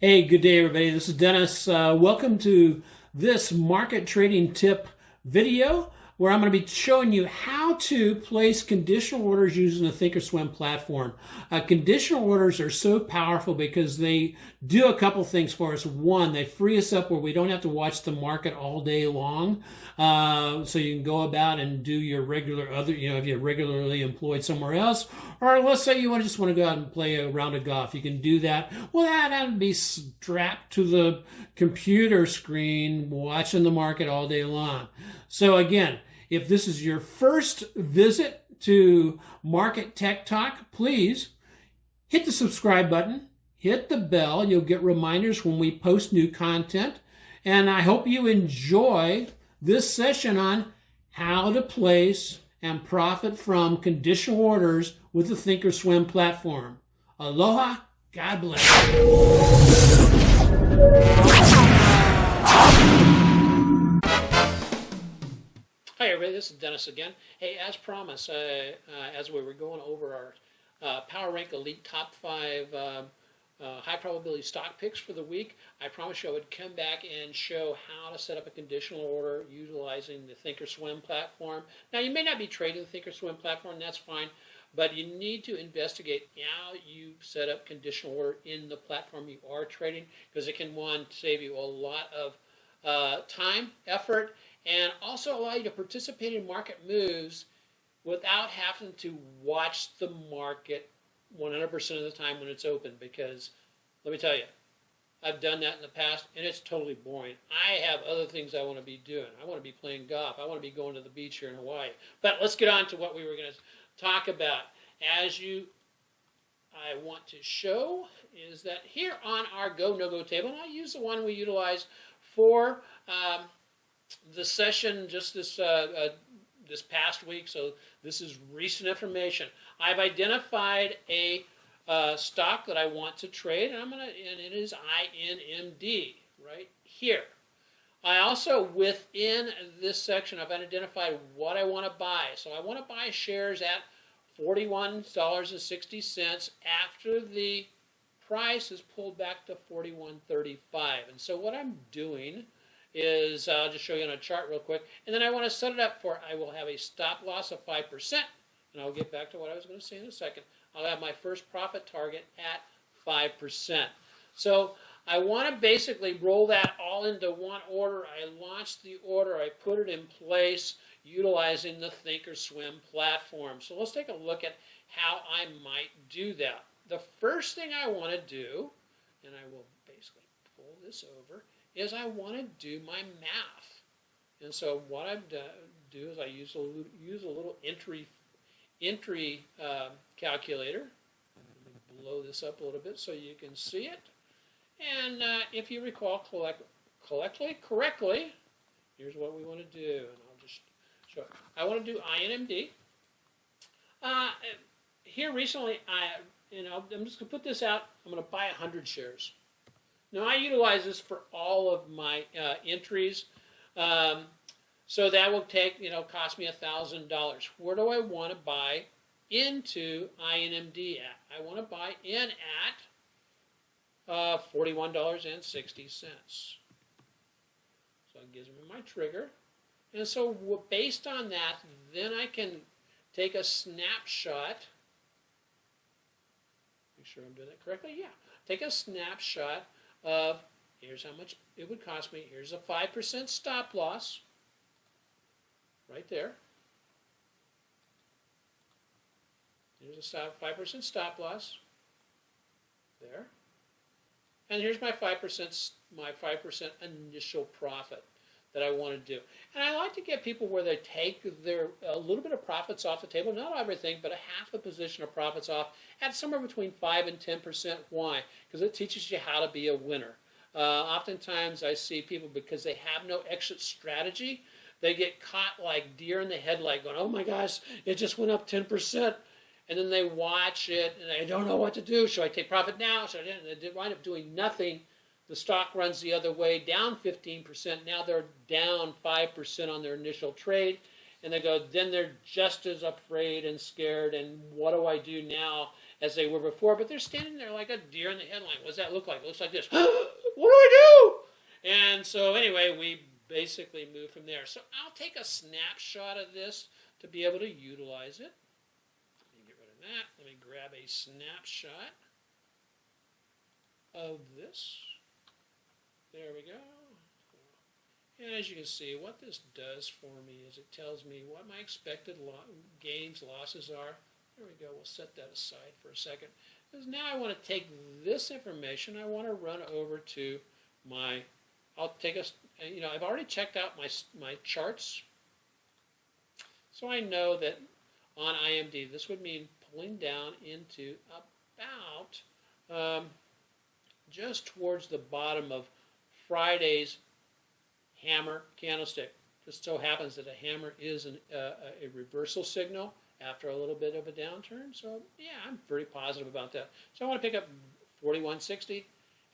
Hey, good day, everybody. This is Dennis. Welcome to this market trading tip video where I'm going to be showing you how to place conditional orders using the ThinkorSwim platform. Conditional orders are so powerful because they do a couple things for us. One, they free us up where we don't have to watch the market all day long. So you can go about and do your regular if you're regularly employed somewhere else, or let's say you just want to go out and play a round of golf. You can do that without having to be strapped to the computer screen watching the market all day long. So again, if this is your first visit to Market Tech Talk, please hit the subscribe button, hit the bell. You'll get reminders when we post new content. And I hope you enjoy this session on how to place and profit from conditional orders with the ThinkorSwim platform. Aloha, God bless. Hi everybody, this is Dennis again. Hey, as promised, as we were going over our Power Rank Elite Top 5 high probability stock picks for the week, I promised you I would come back and show how to set up a conditional order utilizing the ThinkorSwim platform. Now, you may not be trading the ThinkorSwim platform, that's fine, but you need to investigate how you set up conditional order in the platform you are trading, because it can, one, save you a lot of time, effort, and also allow you to participate in market moves without having to watch the market 100% of the time when it's open. Because let me tell you, I've done that in the past and it's totally boring. I have other things I want to be doing. I want to be playing golf. I want to be going to the beach here in Hawaii. But let's get on to what we were going to talk about. I want to show is that here on our GoNoGo table, and I'll use the one we utilize for the session just this past week, so this is recent information. I've identified a stock that I want to trade, and it is INMD right here. I also, within this section, I've identified what I want to buy. So I want to buy shares at $41.60 after the price is pulled back to $41.35. And so what I'm doing is I'll just show you on a chart real quick, and then I want to set it up for, I will have a stop loss of 5%, and I'll get back to what I was going to say in a second. I'll have my first profit target at 5%. So I want to basically roll that all into one order. I launched the order, I put it in place utilizing the ThinkorSwim platform. So let's take a look at how I might do that. The first thing I want to do, and I will basically pull this over, is I want to do my math. And so what I do is I use a little entry calculator. Blow this up a little bit so you can see it. And if you recall correctly, here's what we want to do. And I'll just show it. I want to do INMD. Here recently, I'm just going to put this out. I'm going to buy 100 shares. Now, I utilize this for all of my entries, so that will cost me $1,000. Where do I want to buy into INMD at? I want to buy in at $41.60. So it gives me my trigger. And so based on that, then I can take a snapshot. Make sure I'm doing that correctly. Yeah. Take a snapshot of, here's how much it would cost me. Here's a 5% stop loss right there. Here's a 5% stop loss there. And here's my 5% initial profit that I want to do. And I like to get people where they take a little bit of profits off the table, not everything, but a half a position of profits off at somewhere between 5 and 10%. Why? Because it teaches you how to be a winner. Oftentimes I see people, because they have no exit strategy, they get caught like deer in the headlight going, oh my gosh, it just went up 10%. And then they watch it and they don't know what to do. Should I take profit now? Should I? And they wind up doing nothing. The stock runs the other way, down 15%. Now they're down 5% on their initial trade. And they go, then they're just as afraid and scared. And what do I do now? as they were before, but they're standing there like a deer in the headline. What does that look like? It looks like this. What do I do? And so anyway, we basically move from there. So I'll take a snapshot of this to be able to utilize it. Let me get rid of that. Let me grab a snapshot of this. There we go. And as you can see, what this does for me is it tells me what my expected gains, losses are. There we go. We'll set that aside for a second. Because now I want to take this information. I want to run over to my, I'll take a, you know, I've already checked out my charts. So I know that on IMD, this would mean pulling down into about just towards the bottom of Friday's hammer candlestick. Just so happens that a hammer is a reversal signal after a little bit of a downturn. So yeah, I'm pretty positive about that. So I want to pick up 41.60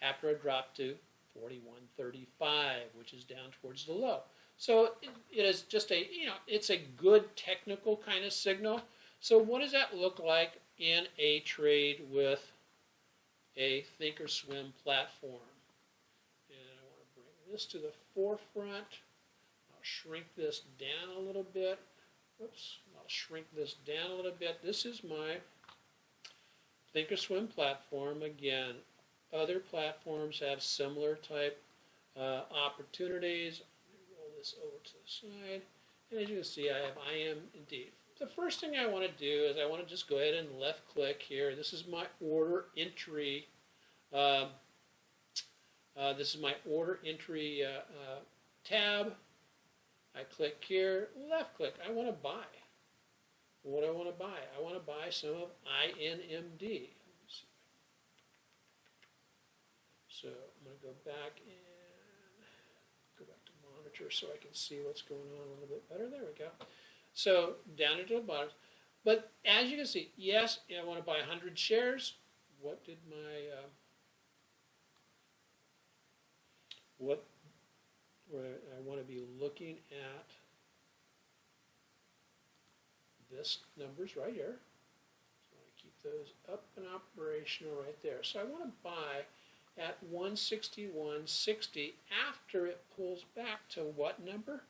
after a drop to 41.35, which is down towards the low. So it is just a, you know, it's a good technical kind of signal. So what does that look like in a trade with a ThinkorSwim platform? This to the forefront. I'll shrink this down a little bit. Oops, I'll shrink this down a little bit. This is my ThinkorSwim platform. Again, other platforms have similar type opportunities. Let me roll this over to the side. And as you can see, I have IMD. The first thing I want to do is I want to just go ahead and left click here. This is my order entry. This is my order entry tab. I click here, left click. I want to buy. What do I want to buy? I want to buy some of INMD. So I'm going to go back to monitor so I can see what's going on a little bit better. There we go. So down into the bottom. But as you can see, yes, I want to buy 100 shares. What did my what I want to be looking at this numbers right here. So I keep those up and operational right there. So I want to buy at 161.60 after it pulls back to what number?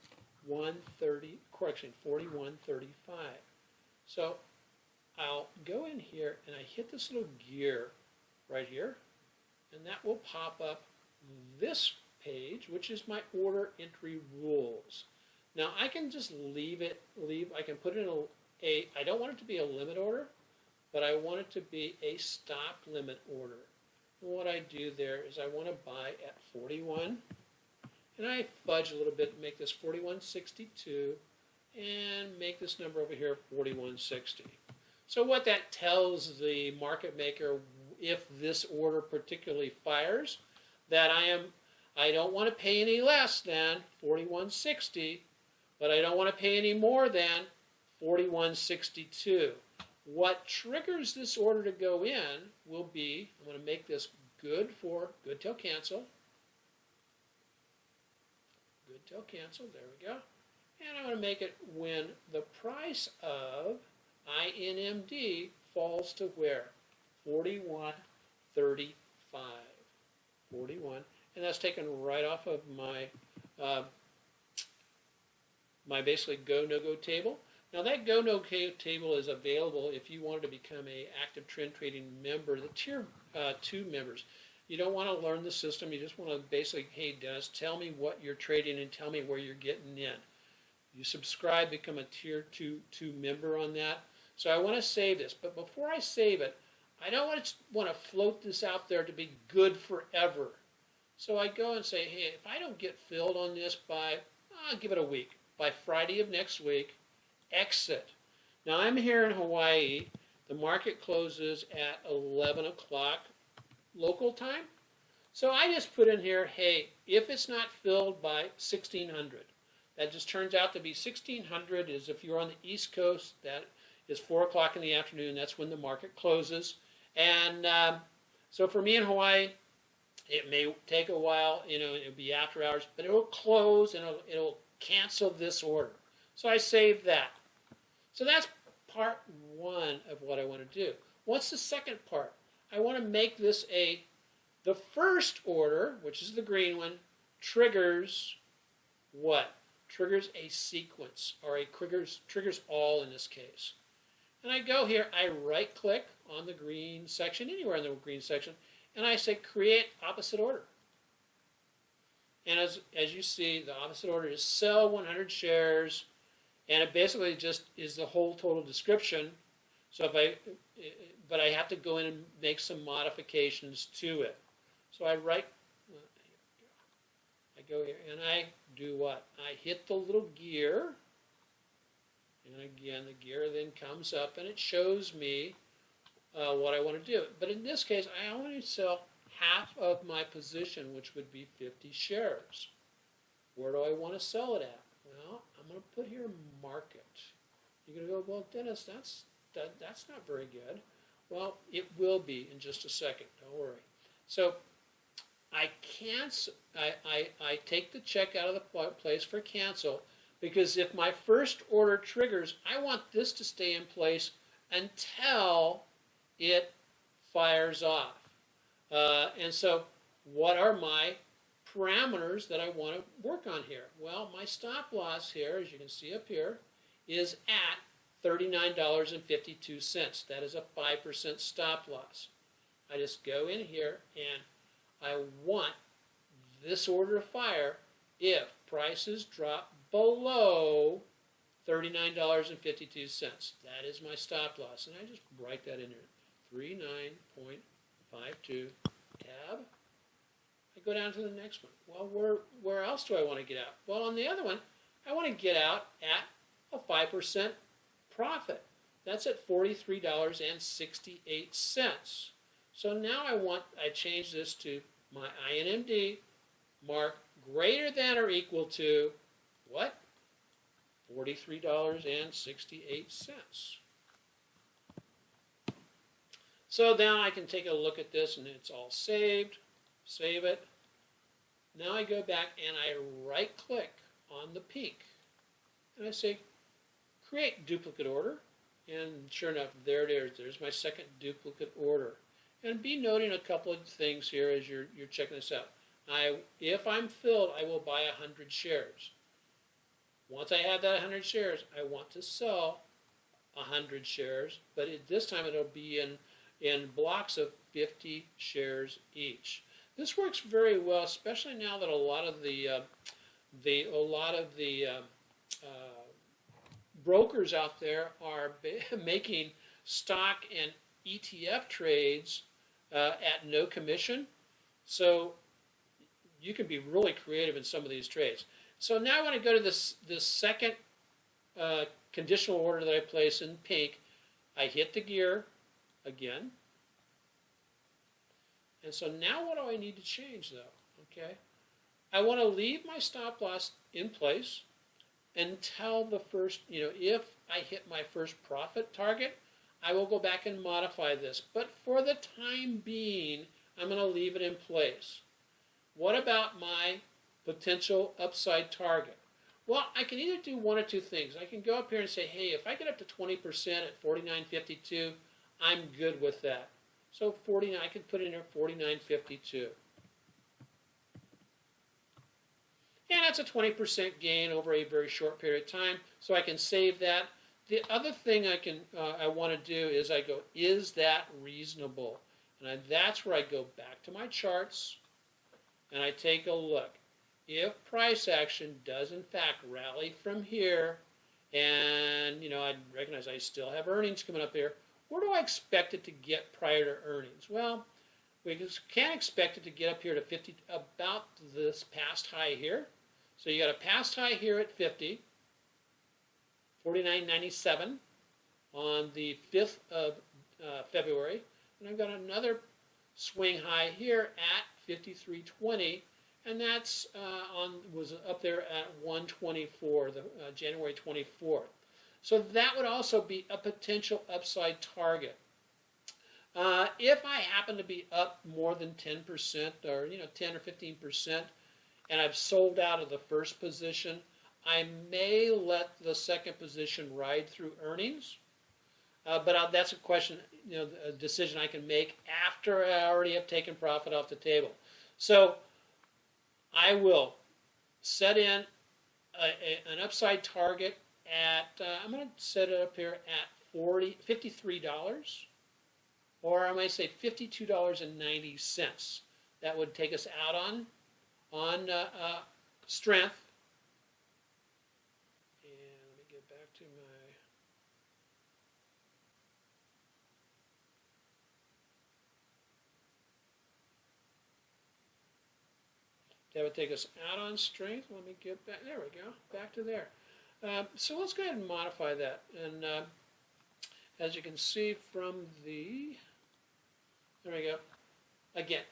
130, correction, 41.35. So I'll go in here and I hit this little gear right here, and that will pop up this page, which is my order entry rules. Now I can just I can put in I don't want it to be a limit order, but I want it to be a stop limit order. And what I do there is I want to buy at 41, and I fudge a little bit and make this 41.62, and make this number over here 41.60. So what that tells the market maker, if this order particularly fires, that I don't want to pay any less than 41.60, but I don't want to pay any more than 41.62. What triggers this order to go in will be, I'm going to make this good till cancel. Good till cancel, there we go. And I'm going to make it when the price of INMD falls to where? 41.35. 41. And that's taken right off of my my basically GoNoGo table. Now that GoNoGo table is available if you wanted to become a active trend trading member, the tier 2 members. You don't want to learn the system. You just want to basically, hey Dennis, tell me what you're trading and tell me where you're getting in. You subscribe, become a tier 2 member on that. So I want to save this, but before I save it, I don't want to float this out there to be good forever. So I go and say, hey, if I don't get filled on this by, I'll give it a week. By Friday of next week, exit. Now I'm here in Hawaii. The market closes at 11 o'clock local time. So I just put in here, hey, if it's not filled by 1600, that just turns out to be 1600 is if you're on the East Coast, that is 4 o'clock in the afternoon. That's when the market closes. And so for me in Hawaii, it may take a while, it'll be after hours, but it will close and it'll cancel this order. So I save that. So that's part one of what I want to do. What's the second part? I want to make this the first order, which is the green one, triggers what? Triggers a sequence, or triggers all in this case. And I go here, I right click on the green section, anywhere in the green section, and I say create opposite order. And as you see, the opposite order is sell 100 shares, and it basically just is the whole total description. So but I have to go in and make some modifications to it. So I go here and I do what? I hit the little gear, and again the gear then comes up and it shows me what I want to do. But in this case, I only sell half of my position, which would be 50 shares. Where do I want to sell it at? Well, I'm going to put here market. You're going to go, well, Dennis, that's not very good. Well, it will be in just a second. Don't worry. So I take the check out of the place for cancel, because if my first order triggers, I want this to stay in place until it fires off. And so what are my parameters that I want to work on here? Well, my stop loss here, as you can see up here, is at $39.52. That is a 5% stop loss. I just go in here and I want this order to fire if prices drop below $39.52. That is my stop loss. And I just write that in here. 39.52 tab. I go down to the next one. Well, where else do I want to get out? Well, on the other one, I want to get out at a 5% profit. That's at $43.68. So now I change this to my INMD mark greater than or equal to what? $43.68. So now I can take a look at this and it's all saved. Save it. Now I go back and I right click on the pink and I say create duplicate order, and sure enough, there it is. There's my second duplicate order. And be noting a couple of things here as you're checking this out. If I'm filled, I will buy 100 shares. Once I have that 100 shares, I want to sell 100 shares, but this time it'll be in blocks of 50 shares each. This works very well, especially now that a lot of the brokers out there are making stock and ETF trades at no commission. So you can be really creative in some of these trades. So now I want to go to this second conditional order that I place in pink. I hit the gear again. And so now what do I need to change though? Okay, I want to leave my stop loss in place until the first, if I hit my first profit target, I will go back and modify this. But for the time being, I'm going to leave it in place. What about my potential upside target? Well, I can either do one or two things. I can go up here and say, hey, if I get up to 20% at $49.52, I'm good with that. So 49, I can put in there $49.52. And that's a 20% gain over a very short period of time, so I can save that. The other thing I want to do is I go, is that reasonable? And that's where I go back to my charts and I take a look. If price action does in fact rally from here, and I recognize I still have earnings coming up here, where do I expect it to get prior to earnings? Well, we can't expect it to get up here to 50, about this past high here. So you got a past high here at 50, 49.97 on the 5th of February, and I've got another swing high here at 53.20, and that's was up there at 124, the January 24th. So that would also be a potential upside target. If I happen to be up more than 10% or 10 or 15%, and I've sold out of the first position, I may let the second position ride through earnings. But that's a question, a decision I can make after I already have taken profit off the table. So I will set in an upside target at, I'm going to set it up here at $53, or I might say $52.90. That would take us out on strength. And let me get back to my, that would take us out on strength. Let me get back, there we go, back to there. So let's go ahead and modify that. And as you can see from the, there we go, again,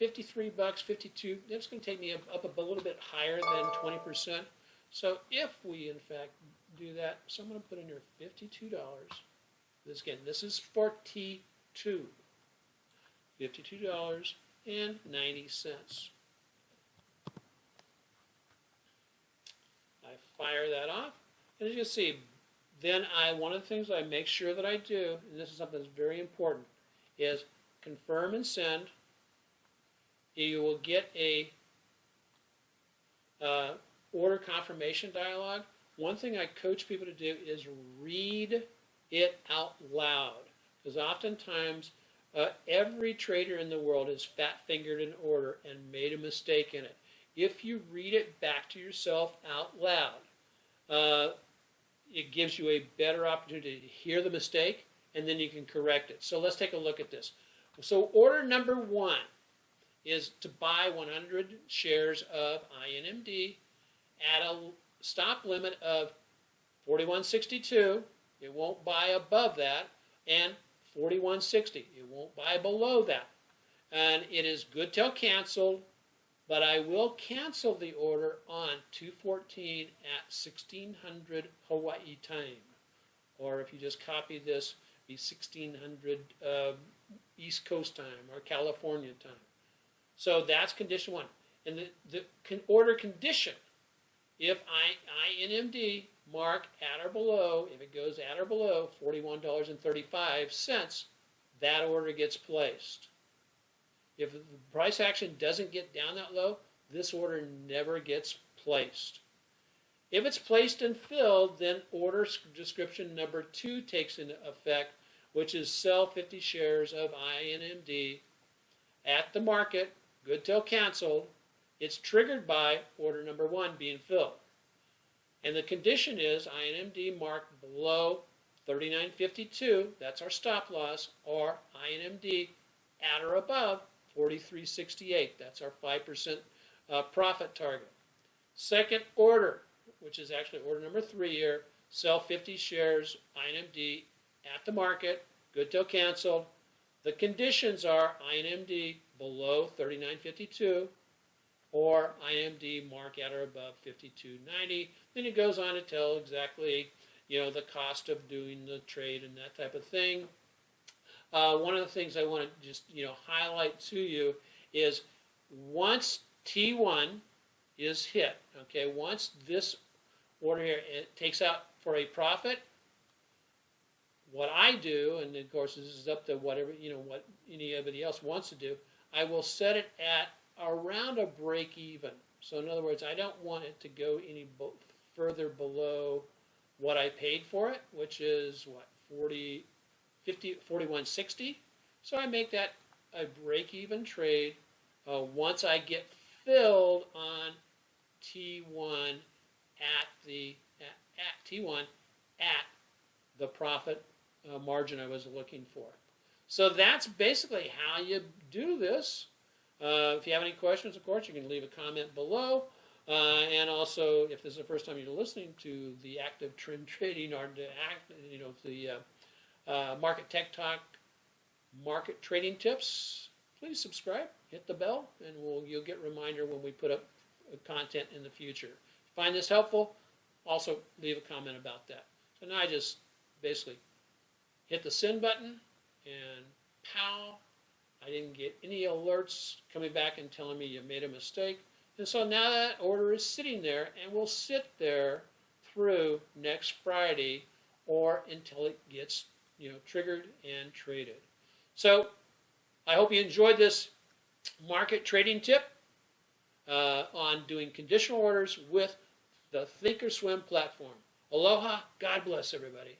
53 bucks, 52, that's going to take me up a little bit higher than 20%. So if we, in fact, do that, so I'm going to put in here $52. This, again, this is for T2, $52.90. I fire that off, and as you can see, then one of the things I make sure that I do, and this is something that's very important, is confirm and send. You will get a order confirmation dialog. One thing I coach people to do is read it out loud, because oftentimes every trader in the world has fat-fingered an order and made a mistake in it. If you read it back to yourself out loud, it gives you a better opportunity to hear the mistake, and then you can correct it. So let's take a look at this. So order number 1 is to buy 100 shares of INMD at a stop limit of 41.62. It won't buy above that, and 41.60. It won't buy below that. And it is good till canceled, but I will cancel the order on 2/14 at 1600 Hawaii time. Or if you just copy this, be 1600 East Coast time or California time. So that's condition 1. And the order condition, if INMD mark at or below, if it goes at or below $41.35, that order gets placed. If the price action doesn't get down that low, this order never gets placed. If it's placed and filled, then order description number 2 takes into effect, which is sell 50 shares of INMD at the market, good till canceled. It's triggered by order number 1 being filled. And the condition is INMD marked below 39.52, that's our stop loss, or INMD at or above 43.68, that's our 5% profit target. Second order, which is actually order number 3 here, sell 50 shares INMD at the market, good till canceled. The conditions are INMD below 39.52 or INMD mark at or above 52.90. Then it goes on to tell exactly, the cost of doing the trade and that type of thing. One of the things I want to just, highlight to you is once T1 is hit, okay, once this order here it takes out for a profit, what I do, and of course this is up to whatever, what anybody else wants to do, I will set it at around a break even. So in other words, I don't want it to go any further below what I paid for it, which is what, 41.60. So I make that a break even trade once I get filled on T1 at T1 at the profit margin I was looking for. So that's basically how you do this. If you have any questions, of course, you can leave a comment below. And also, if this is the first time you're listening to the Active Trend Trading or the Market Tech Talk Market Trading Tips, please subscribe, hit the bell, and you'll get a reminder when we put up content in the future. If you find this helpful, also leave a comment about that. So now I just basically hit the send button, and pow, I didn't get any alerts coming back and telling me you made a mistake. And so now that order is sitting there and will sit there through next Friday or until it gets triggered and traded. So I hope you enjoyed this market trading tip on doing conditional orders with the ThinkorSwim platform. Aloha, God bless everybody.